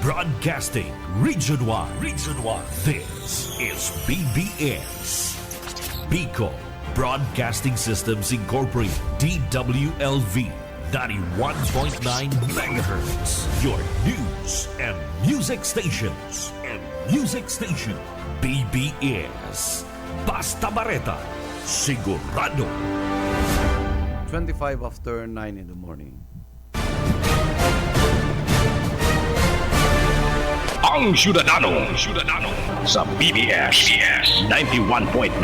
Broadcasting Region 1. Region 1. This is BBS. Bicol Broadcasting Systems Incorporated. DWLV 91.9 megahertz. Your news and music stations. BBS. Basta Bareta. Sigurado. 25 after 9 in the morning. Ang Syudadano sa BBS 91.9.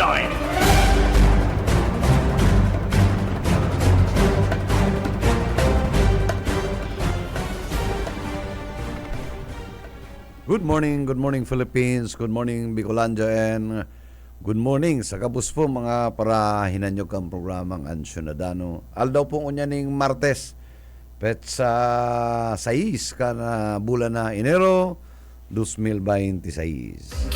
Good morning Philippines, good morning Bicolandia, and good morning sa kabus po mga para hinanyog kang programang Ang Syudadano. Aldaw po unyaning Martes, petsa 6 ka na bulan na Enero 2026.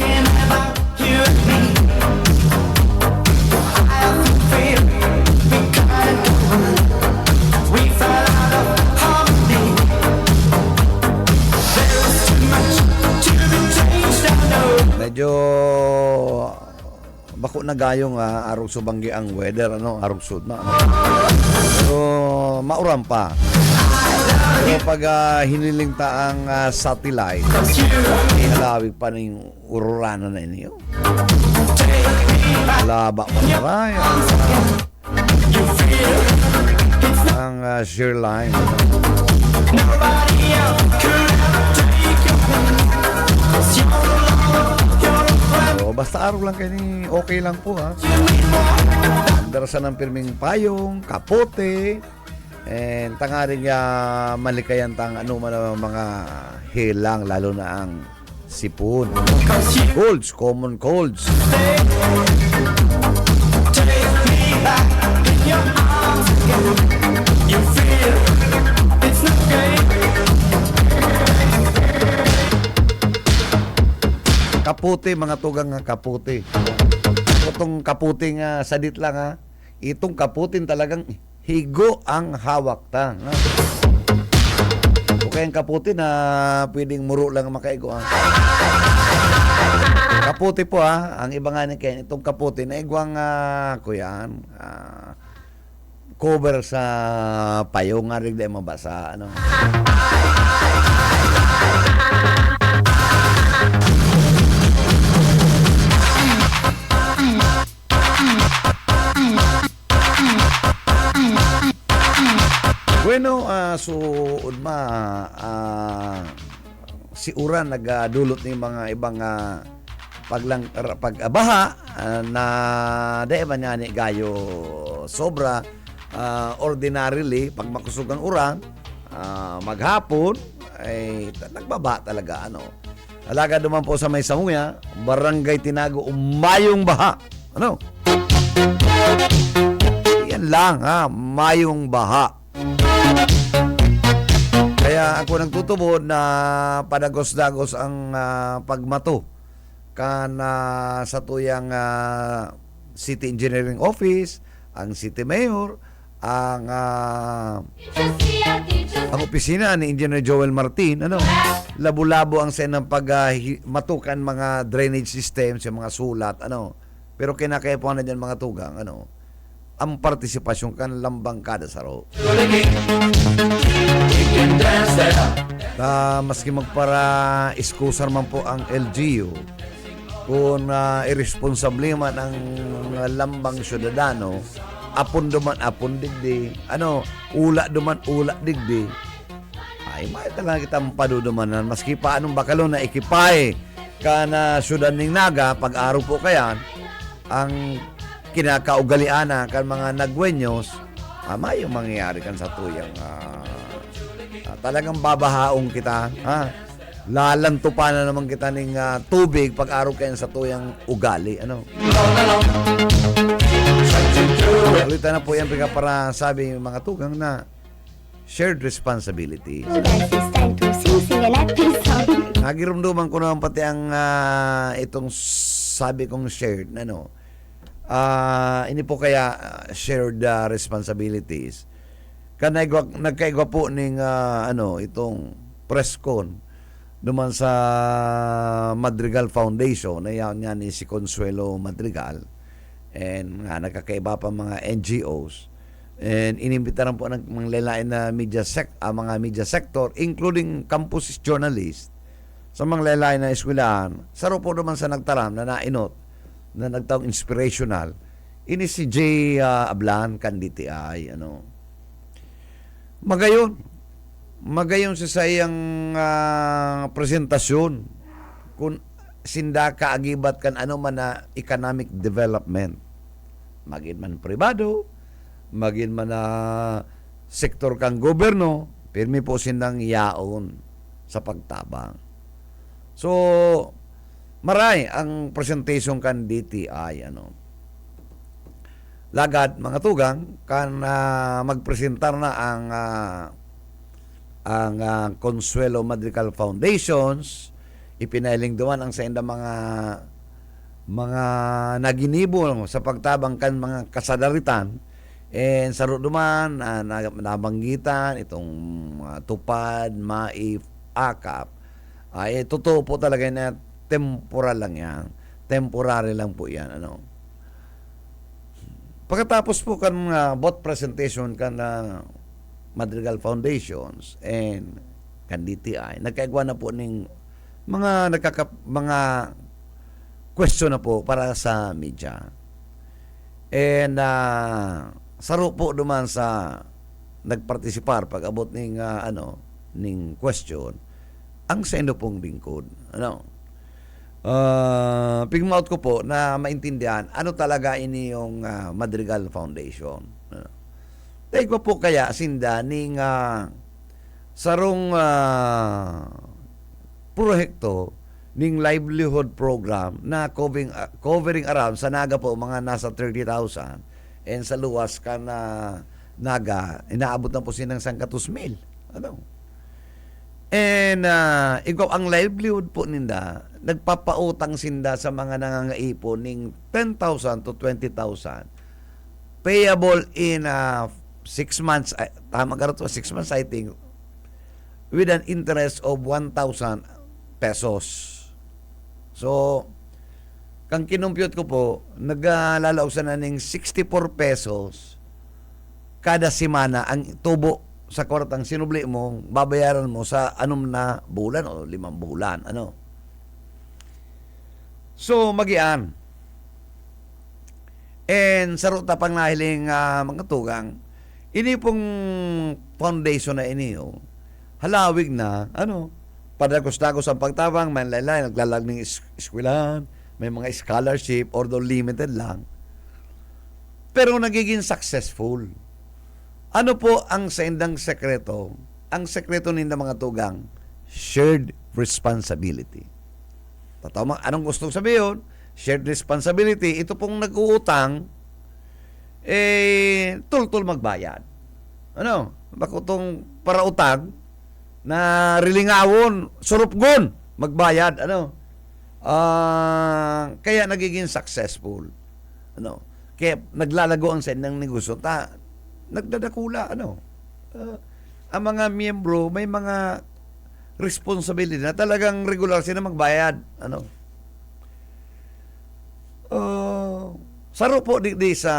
Medyo bako na gayong arog subanggi ang weather, arog sud na. Pero mauram pa. Pero pag hiniling ta ang satellite, ihalawig pa ng ururano na inyo. Laba pa na raya. Ang shear line. So, basta araw lang kayo ni okay lang po ha. Darasan ng pirming payong, kapote, and tangaring malikayan tang mga hilang, lalo na ang sipon. Colds, common colds. Kapote, mga tugang kapote. Itong kaputing sadit lang ha. Itong kaputin talagang higo ang hawak ta. O kaya ang kaputi na pwedeng muro lang makaigo. Kaputi po ang iba nga ni Ken, itong kaputi na igwang kuyan, cover sa payong nga rin di mabasa. Bueno, suod si Uran nagdulot ng mga ibang pag-abaha na dahil ba niya ni gayo sobra ordinarily pag makusog ang uran maghapon ay nagbaba talaga alaga duman po sa may Sanguya, Barangay Tinago, mayong baha. Yan lang mayong baha. Kaya ako nagtutubod na padagos-dagos ang pagmato sa tuyang City Engineering Office, ang City Mayor, ang opisina ni Engineer Joel Martin, labo-labo ang senang pagmatukan mga drainage systems, yung mga sulat, pero kinakaya po na dyan mga tugang, ang partisipasyon kan lambang kada saro. Maski magpara iskusar man po ang LGU kung irresponsable man ang lambang syudadano, apon duman apon digdi, ula duman ula digdi, ay may talaga kitang padudumanan maski pa anong bakalo na ikipay ka na syudad ning naga pag-araw po kayan ang kinakaugaliana kan mga nagwenyos, may mangyayari kan sa tuyang talagang babahaong kita, lalanto pa na naman kita ng tubig pag-araw kayo sa tuyang ugali, Salita na po yan para sabi yung mga tugang na shared responsibility. Nagirumduman ko naman pati ang itong sabi kong shared, ini po kaya shared responsibilities. Nagkaigwa po ning itong press con duman sa Madrigal Foundation, na yan nga ni si Consuelo Madrigal, and nga nagkakaiba pa mga NGOs, and inimbitaran po ng mga lalain na mga media sector, including campus journalists, sa mga lalain na eskwelahan, saro po naman sa nagtaram na nainot, na nagtawag inspirational, ini si Jay Ablan, kanditi ay, Magayon sa sayang presentasyon kung sinda kaagibat kan ano man na economic development. Magin man pribado, magin man na sektor kang gobyerno, pirmi po sindang yaon sa pagtabang. So, maray ang presentation kan DTI, Lagad, mga tugang, kan magpresentar na ang Consuelo Madrigal Foundations, ipinailing duman ang sa inda mga naginibo sa pagtabang kan mga kasadaritan, and saro duman nabanggitan itong tupad, maif, akap, ay totoo po talaga na temporal lang yan, temporary lang po yan, Pagkatapos po kan both presentation kan Madrigal Foundations and kan DTI, nagkaigwa na po ning mga question na po para sa media. And saro po duman sa nagpartisipar pag abot ning ning question ang sa inyo pong lingkod. Pigmaut ko po na maintindihan ano talaga ini yung Madrigal Foundation. Tayo ko po kaya sinda ning sarong proyekto ning livelihood program na covering around sa naga po mga nasa 30,000, and sa luwas ka na naga inaabot na po sinang 100,000. And ikaw ang livelihood po ninda, nagpapautang sinda sa mga nangangaipon ning 10,000 to 20,000 payable in 6 months, tama ka rin 6 months I think, with an interest of 1,000 pesos. So, kang kinumpute ko po, naglalausan na ng 64 pesos kada semana ang tubo sa kwartang sinubli mo, babayaran mo sa anom na bulan o 5 bulan. So, magian. And sa ruta pang nahiling mga tugang, ini pong foundation na ini, halawig na, padagos-dagos ang pagtabang, may laylay, naglalag ng eskwelahan, may mga scholarship, although limited lang. Pero nagiging successful. Ano po ang sa indang sekreto? Ang sekreto ninda mga tugang, shared responsibility. Totoo, anong gustong sabihin? Shared responsibility, ito pong nag-uutang, tul-tul magbayad. Bakutong para utang, na rilingawon, surupgon, magbayad, kaya nagiging successful. Kaya naglalago ang sendang negosyo, nagdadakula, ang mga miyembro, may mga responsibility na talagang regular sila magbayad, saro po di sa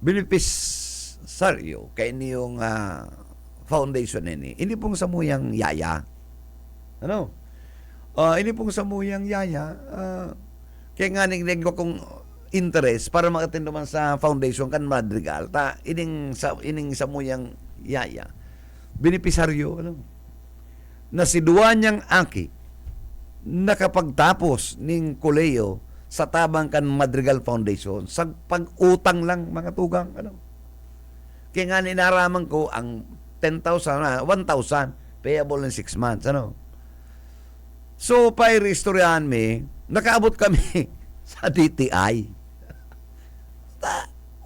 benepisaryo kay niyong foundation ini pong samuyang yaya. Ini pong samuyang yaya, kaya nga ningnig ko kong interest para makatin naman sa foundation kan Madrigal, ining samuyang yaya, benepisaryo, na si Duanyang Aki, nakapagtapos ning koleyo sa tabang kan Madrigal Foundation sa pag-utang lang mga tugang, kaya nga ninaraman ko ang 10,000, 1,000 payable in 6 months, so pa-istoryahan mi, nakaabot kami sa DTI.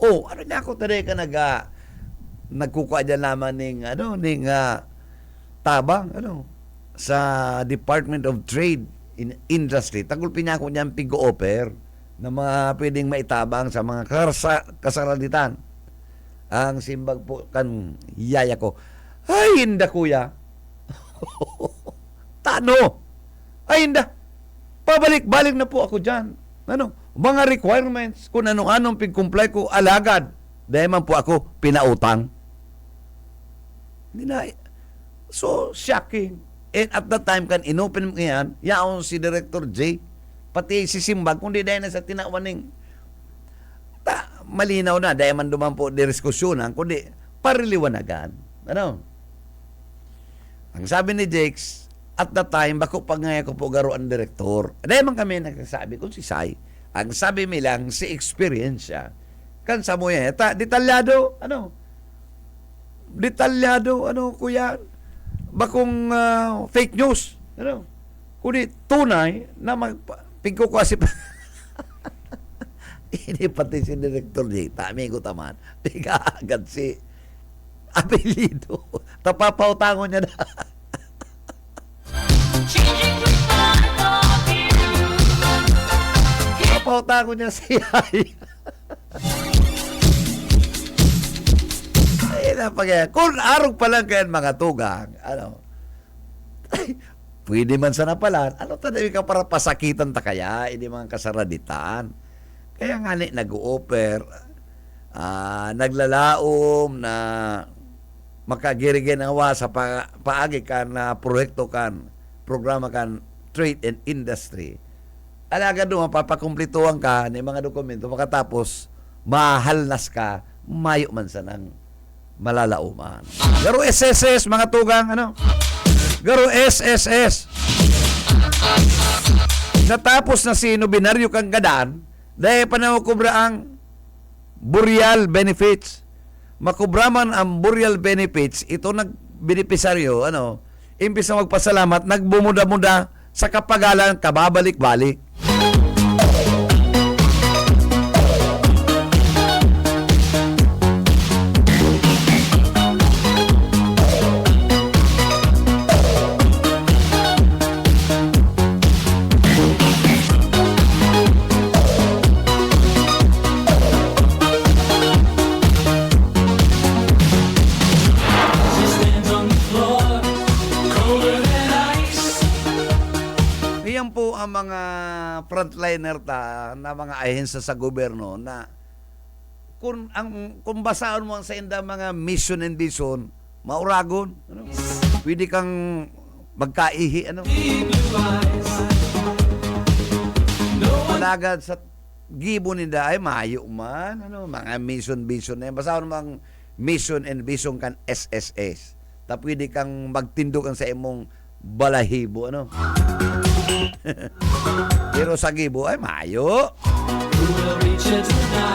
Ano niya ako tadi ka nagkukuha dyan naman ning tabang, sa Department of Trade in Industry. Tagulpin niya ako niyang pig-offer na mga pwedeng maitabang sa mga kasaralitan. Ang simbag po kan yaya ko, Ay, hinda kuya. Tano? Ay, hinda. Pabalik-balik na po ako dyan. Ano? Mga requirements, kung anong pig-comply ko, alagad. Dahil man po ako pinautang. Hindi na. So, shocking. And at that time, kan inopen mo yan, yaon si Director J, pati si Simbag, kundi dahil na sa tinawaning, malinaw na, dahil man duman po di diskusyonan, kundi pariliwanagan. Ano? Ang sabi ni Jakes, at that time, bako pa nga ako po garo ang direktor. Dahil man kami nagsasabi kung si Sai, ang sabi mi lang, si experience siya. Kan sa mo yan, detalyado, kuya, bakong fake news, kundi tunay na pingko ko kasi ini pati si Director J, tami ko taman, tiga agad si apelido, tapapautangon niya na. Tapapautangon niya si Ay. Kung arog pa lang kayan mga tugang, pwede man sana pala, tanawi ka para pasakitan ta kaya, hindi mga kasaraditan. Kaya nga nag-o-offer, naglalaom na makagirigen ang sa paagi kan na proyekto kan, programa kan, trade and industry. Alaga doon, papakumplituhan ka ng mga dokumento, makatapos, mahalnas ka, mayo man sanang malalauman. Garo SSS, mga tugang, Garo SSS. Natapos na si binaryo kang gadan, dahil panakubra ang burial benefits. Makubraman ang burial benefits, ito nagbenepisaryo, imbis na magpasalamat, nagbumuda-muda sa kapagalan, kababalik-balik. Iyan po ang mga frontliner na mga ahensya sa gobyerno na kung basaan mo sa inda mga mission and vision, mauragon, pwede kang magkaihi, Malagad sa gibo nila ay mayo man, mga mission vision na yan. Basaan mo ang mission and vision kan SSS. Ta pwede kang magtindog sa imong balahibo, Pero sa gibo ay mayo.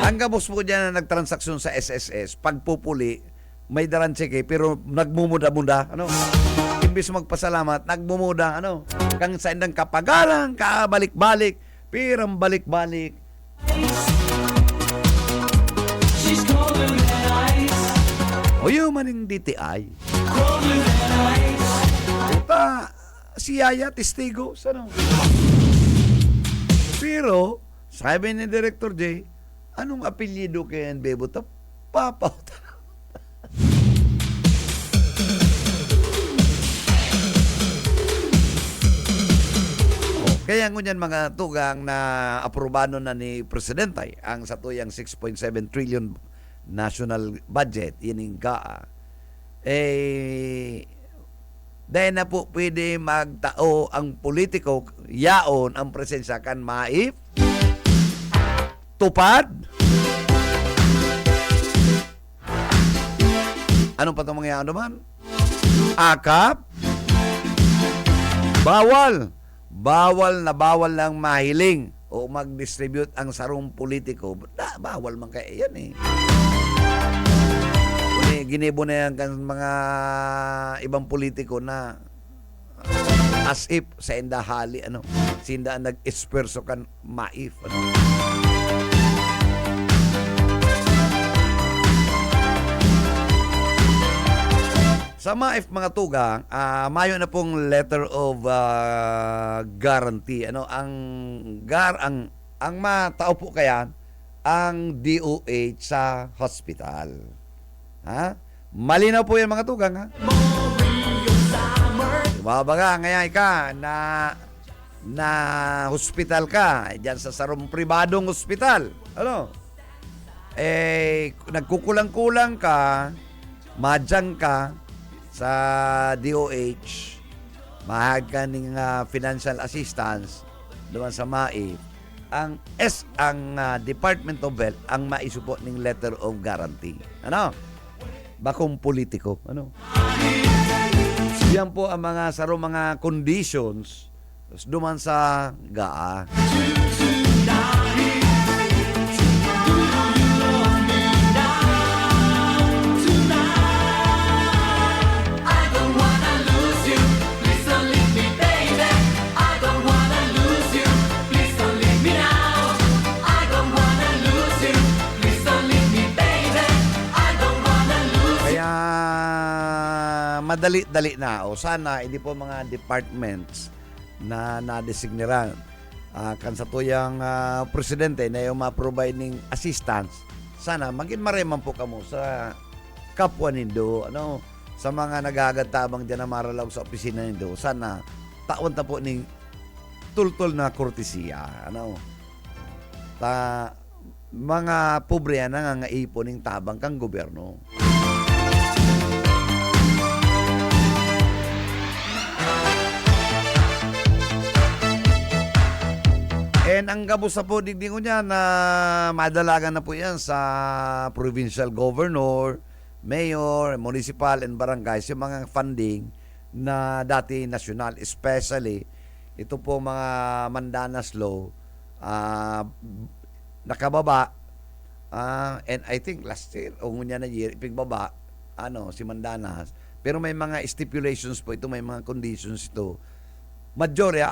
Ang gabos mo dyan na nagtransaksyon sa SSS, pagpupuli, may daran cheque, pero nagmumuda-muda, Imbis magpasalamat, nagmumuda, Kang sa indang kapagalang, kabalik-balik, pirang balik-balik. O yung maning DTI. Puta, si Yaya, testigo, Pero, sabi ni Director J, anong apelyido kay Bebo? Papaw. Kaya ngunyan mga tugang na aprobado na ni Presidente ang satuyang 6.7 trillion national budget, ining GAA, dahil na po pwede magtao ang politiko, yaon ang presensya kan maip, tupad. Anong pa itong mga yaon naman? Akap. Bawal lang mahiling o mag-distribute ang sarong politiko. Bawal man kaya yan Ginibo na yan kan mga ibang politiko na as if sa indahali, sinda nag-esperso kan maif, Sa MAIF mga tugang, mayo na pong letter of guarantee. Ang matao po kaya ang DOH sa hospital. Malinaw po yan mga tugang, Babaga, ngayon ka na hospital ka, diyan sa sarong pribadong hospital. Ano? Nagkukulang-kulang ka, madyang ka sa DOH, mahag ka ng financial assistance doon sa MAIP, ang Department of Health ang maisupo ng letter of guarantee. Ano? Bakong politiko. Ano? Yan po ang mga conditions duman sa GAA. Madali-dali na. O sana, hindi po mga departments na nadesigniran. Kan sa tuyang presidente na yung ma-provide ng assistance, sana maging mareman po kamo sa kapwa nindo. Ano, sa mga nagagantabang dyan na maralaw sa opisina nindo, sana taon na po ng tultol na kortesiya. Ano, mga pobre na nga ngaipon ng tabang kang gobyerno. And ang gabusa po digdingo niya na madalagan na po yan sa provincial governor, mayor, municipal and barangays, yung mga funding na dati national, especially ito po mga Mandanas Law, nakababa, and I think last year, o ngunya na year, ipigbaba, si Mandanas. Pero may mga stipulations po ito, may mga conditions ito. Majority,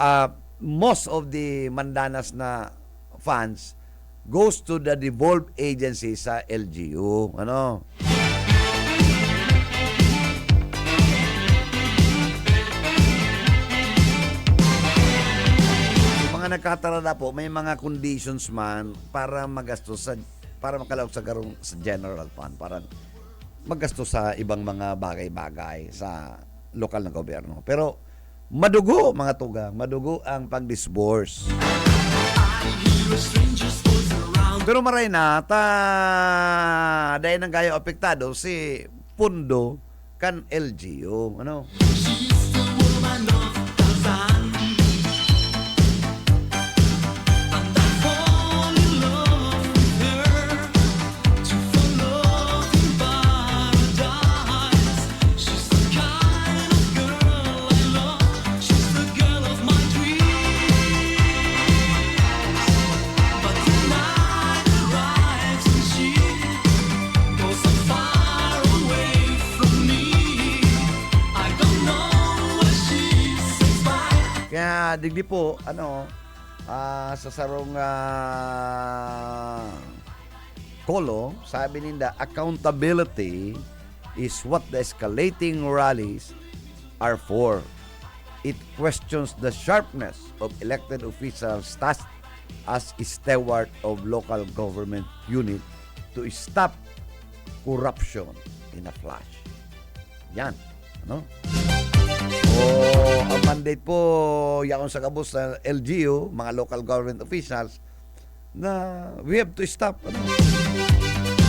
most of the Mandanas na funds goes to the devolved agency sa LGU. Ano? Yung mga nagkatarada po, may mga conditions man para magastos para makalawag sa general fund, para magastos sa ibang mga bagay-bagay sa lokal na gobyerno. Pero madugo, mga tugang, madugo ang pag-disburse. Pero maray na, dahil nang kaya apektado si Pundo kan LGU. Ano? Kaya digdi po, sa sarong kolo, sabi ninda, accountability is what the escalating rallies are for. It questions the sharpness of elected officials tasked as steward of local government unit to stop corruption in a flash. Yan. Ano? Ang mandate po yakon sa kabus sa LGU, mga local government officials, na we have to stop. Ano?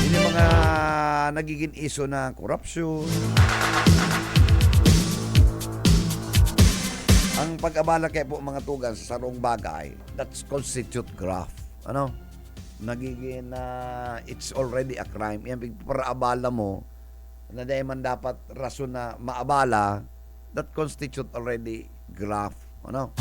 Hindi mga nagiging iso na corruption. Ang pag-abala kaya po mga tugan sa sarong bagay, that's constitute graft. Ano? Nagiging it's already a crime. Yan, para abala mo, na dahil man dapat rason na maabala, that constitute already graft. Ano?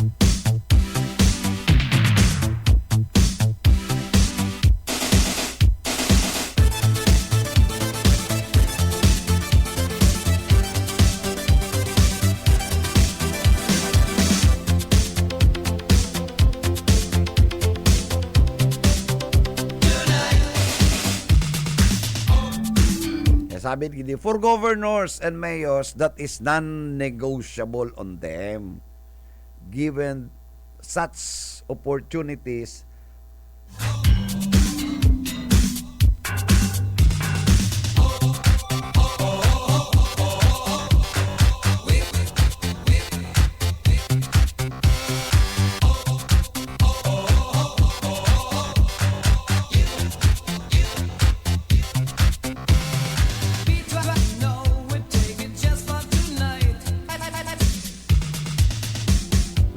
Sabi gini, for governors and mayors, that is non-negotiable on them. Given such opportunities,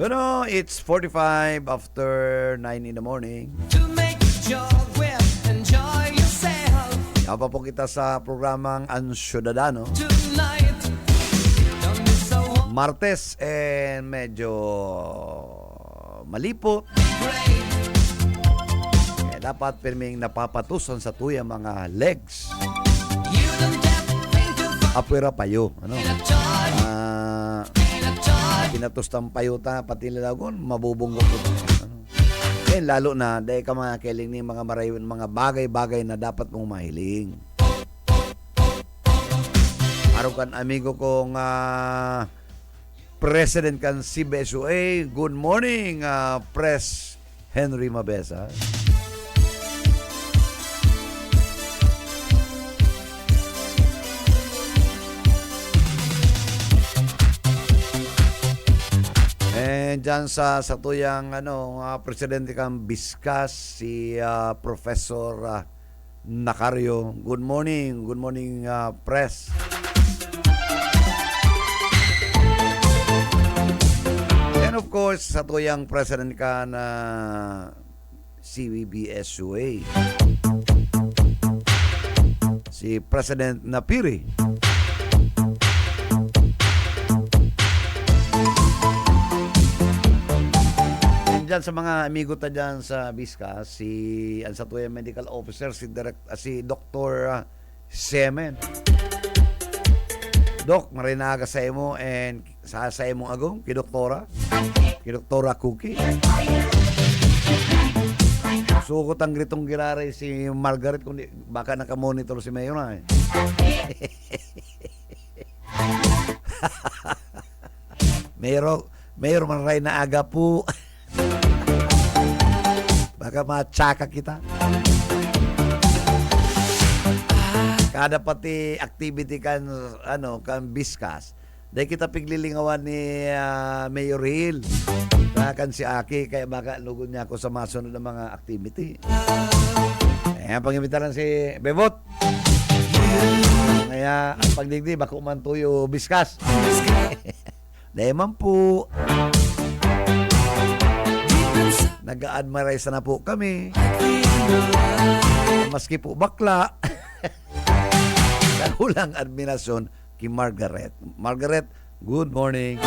Bueno, it's 45 after 9 in the morning. To make your will, enjoy yourself Yapa po kita sa programang Ang Syudadano. tonight. Don't be so Martes, medyo malipot. great. Dapat pirming napapatuson sa tuya mga legs. You don't have to think to Apwera payo. Ano? find a joy, find a joy. Pinatustang payo ta, pati lalagon, mabubunggo ko. Ano? Lalo na, dahil ka mga keling ni mga marayon, mga bagay-bagay na dapat mong mahiling. Araw kan amigo kong President kan CBSUA. Good morning, Pres Henry Mabesa. And dyan sa tuyang presidente kang Biskas, si Professor Nacario. Good morning, Pres. And of course, sa tuyang president ka na CBSUA, si President Napiri. And dyan sa mga amigo ta dyan sa Biskas, ang sa tuyang medical officer, si Dr. Semen. Dok, marinaga sa imo and sa imong agong kidoktora Cookie. Sukot ang gritong girare si Margaret kundi baka nakamonitor si Mayor na eh. Mayor maray na aga po. Baka matsaka kita. Kada pati activity kan Biskas, dahil kita piglilingawan ni Mayor Hill na kan si Aki, kaya baka lugod niya ako sa masunod ng mga activity. Pangimitaran si Bebot, kaya ang pagdigdi baka umantuyo Biskas. Dahil man po nag-a-admire na po kami, maski po bakla. Ulang admirasyon kay Margaret. Margaret, good morning.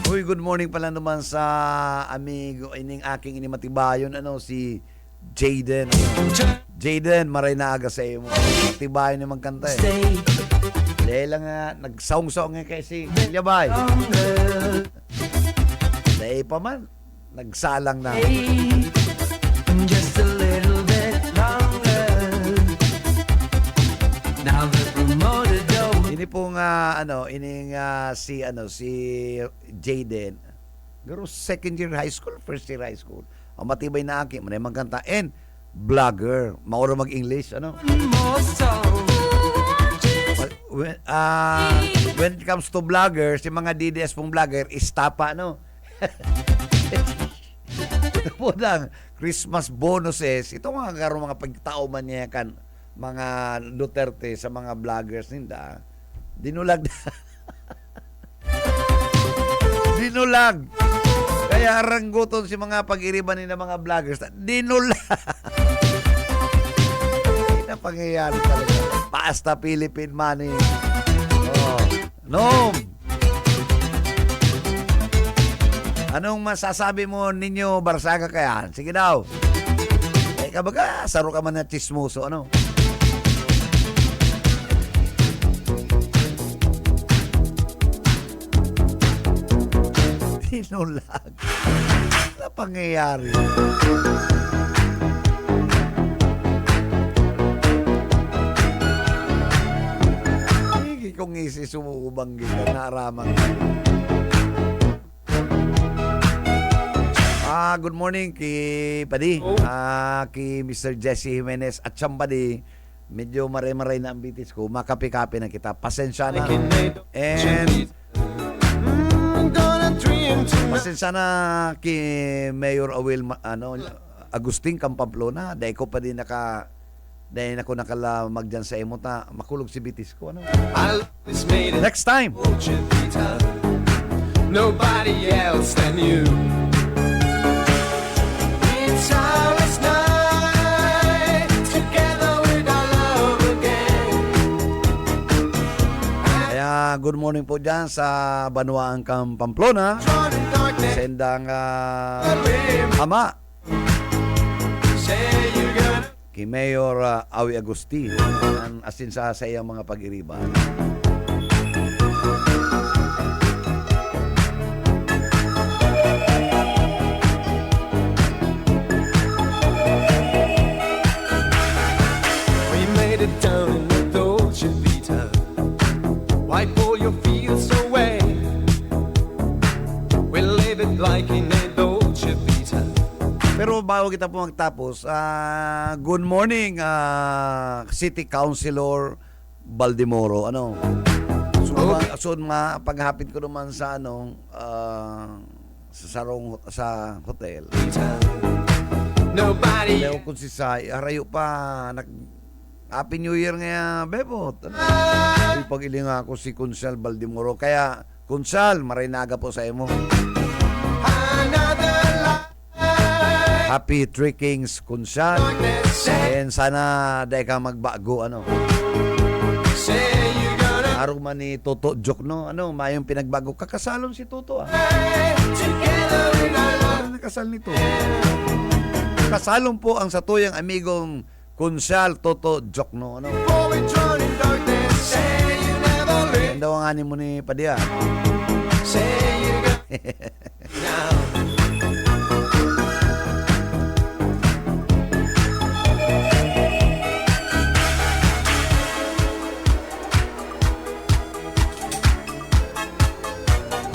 Uy, good morning pala naman sa amigo ining aking inimatibayon si Jaden. Jaden, maray na aga sa imo. Matibayon naman kanta eh. Dahil lang nagsaong-saong nga kay si Yabay. Dahil pa man, nagsalang na. Just a little bit longer. Now the promoted dome. Ini po si Jaden. Garo second year high school, first year high school. Ang matibay na aki, manay magkanta and vlogger. Mauro mag-English, More so. When it comes to vlogger, si mga DDS pong vlogger is tapa, Ito po ng Christmas bonuses. Ito mga pagtao man niya kan mga Duterte sa mga vloggers ninda. Dinulag na. Dinulag. Kaya rangguton si mga pag-iriban nila mga vloggers. Dinulag. Hindi na pangyayari talaga. Pasta Philippine money. Oh. No. Anong masasabi mo ninyo, Barsaga kaya? Sige daw. Kabaga, saro ka man na chismoso, Tinulag. Ano pangyayari? Hindi kong isisumubang kita na araman. Good morning kay Padi, kay Mr. Jesse Jimenez at Champadi. Medyo maray-maray na ang bitis ko. Makapi-kapi na kita. Pasensya na. And pasensya na kay Mayor Awil Agustin Campamplona. Dahil ko pa din Dahil ako nakalamag dyan sa emot na makulog si bitis ko. Ano? I always made it Next time. Chivita. Nobody else than you. It's always night together with our love again. Kaya good morning po dyan sa Banuang Pamplona. Drawn in darkness, Sendang rim. ama Say you're gonna kay Mayor Awi Agustin ang asin sa iyang mga pag-iriban. We made it down in the Dolce Vita. Wipe all your fears away. We live it like in a Dolce Vita. Pero bago kita po magtapos, good morning City Councilor Baldemoro. Ano? So nga paghapit ko naman sa sa hotel. Nobody Leo kung si Sai, arayo pa Happy New Year nga bebot. Pag-iling ako si Kunsal Baldemoro. Kaya Kunsal, marinaga po sa imo. another life. Happy Three Kings Kunsal. And sana dahil ka magbago Say you're gonna Araw man ni Toto Jokno, mayong pinagbago. Kakasalon si Toto together with our love. Ano nakasal nito? Kasalon po ang satuyang amigong Kunsal Toto Jokno. For we drawn in darkness. Say you never leave. Yan daw ang ani mo ni Padilla. Say you're gonna now.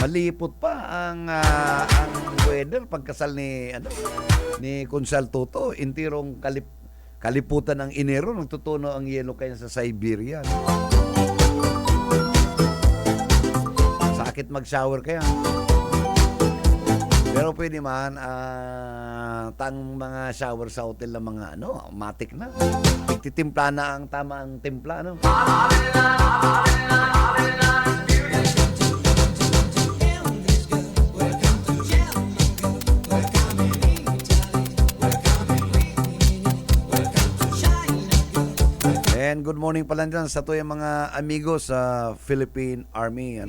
Malipot pa ang weather pagkasal ni Kunsal Toto. Intirong kaliputan ng Enero, nagtutuno ang yelo kaya sa Siberia. Sakit mag-shower kaya. Pero pwede man tang mga shower sa hotel ng mga matik na. Titimpla na ang tamang timpla And good morning pala dyan sa tuyang mga amigos sa Philippine Army. You're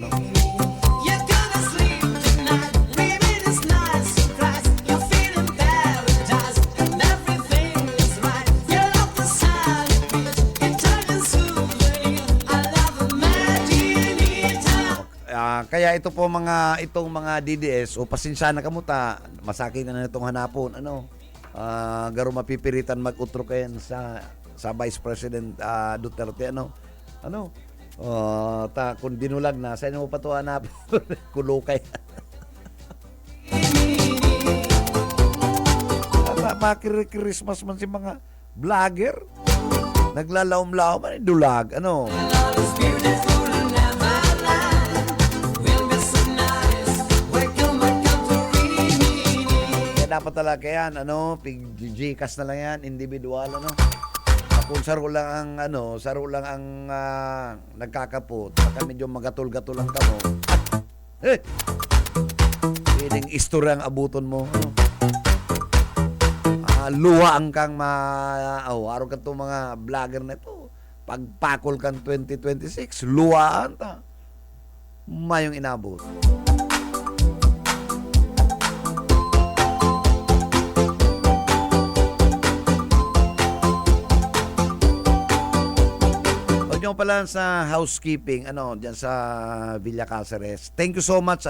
gonna sleep tonight, baby, this night's surprise. You're feeling paradise, and everything is right. You love the sound of it, it turns souvenir. I love the magic Kaya itong mga DDS o pasensya na kamuta, masakit na itong hanapon. Garo mapipiritan mag-utro kayan sa Vice President Duterte kung dinulag na sa inyo pa to hanap kulukay. Pakir-Christmas man si mga vlogger naglalaom-laom dulag Love is beautiful and never lie. Will be so nice. Welcome to Rimini. kaya dapat talaga yan Gcash na lang yan individual kung saro lang ang nagkakapot baka medyo magatul-gatul ang kamo piling istorya ang abuton mo luwa ang kang araw ka itong mga vlogger na ito pagpakol kang 2026 luwaan ta mayong inabot. Yung pala sa housekeeping diyan sa Villa Cáceres. Thank you so much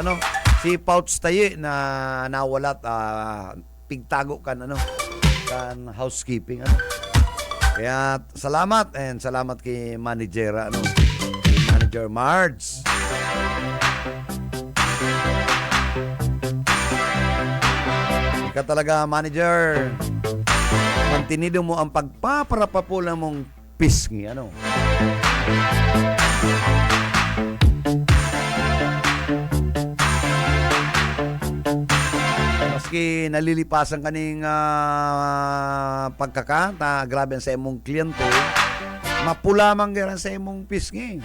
si Pouch Taye na nawalat pigtago kan kan housekeeping Kaya salamat and salamat kay manager Manager Marge. Ika talaga manager. Mantinido mo ang pagpaparapapula mong pisngi maski nalilipasan kaning pagkakata, grabe sa imong kliyente, mapula man gyud sa imong pisngi.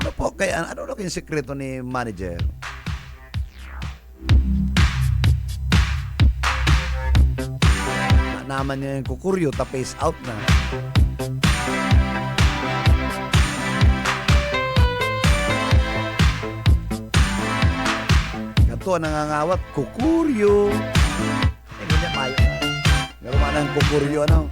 Ano po kaya ano kayong sekreto ni manager? Naman niya yung kukuryo, ta-face out na. Ito ang nangangawat, kukuryo. Eh, ganyan mayo na. Naruman ang kukuryo, ano?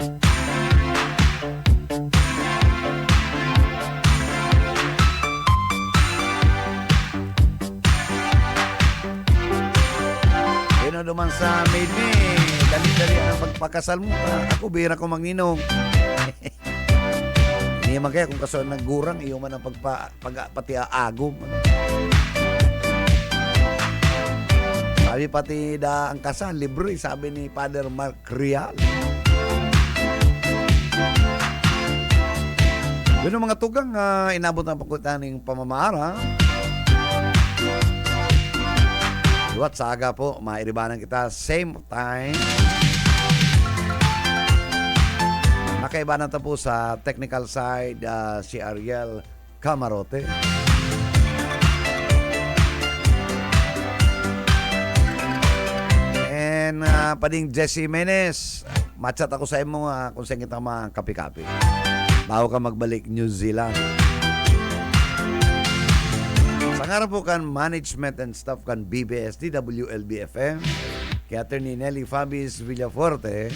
Sino duman sa maid me? Dali-dali ang pagpakasal mo. Ako, bira ko magninong. Hindi man kaya kung kaso naggurang, iyo man ang pati aagom. Sabi pati ang kasal, libre, sabi ni Father Mark Rial. Yun ang mga tugang inabot ng pagkutan ng pamamara. Duwat sa aga po, mairibanan kita same time. Nakaibanan ta po sa technical side si Ariel Camarote. And pading Jesse Menes, matchat ako sa imo kung saan kita mga kapi-kapi. Bago ka magbalik New Zealand. Sa nga po kan management and staff kan BBS DWLB-FM, kay Attorney Nelly Fabis Villaforte,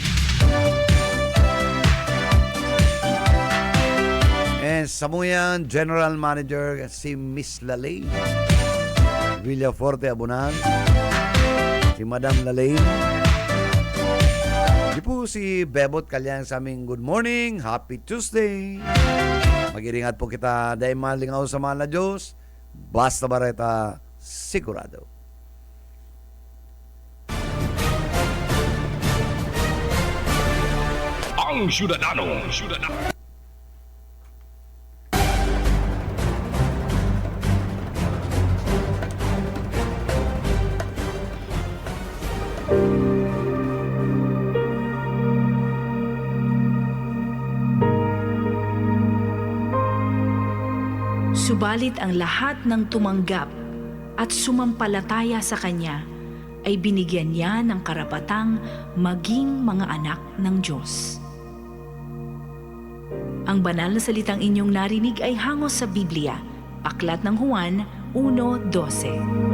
and Samuyan General Manager si Miss Lalay Villaforte Abunan, si Madam Lalay. Di po si Bebot Kalyang sa aming good morning, happy Tuesday. Mag-iringat po kita dahil malingaw sa mahal na Diyos. Basta Bareta, sigurado. Ang Syudadano. Subalit ang lahat ng tumanggap at sumampalataya sa Kanya ay binigyan niya ng karapatang maging mga anak ng Diyos. Ang banal na salitang inyong narinig ay hangos sa Biblia, Aklat ng Juan 1:12.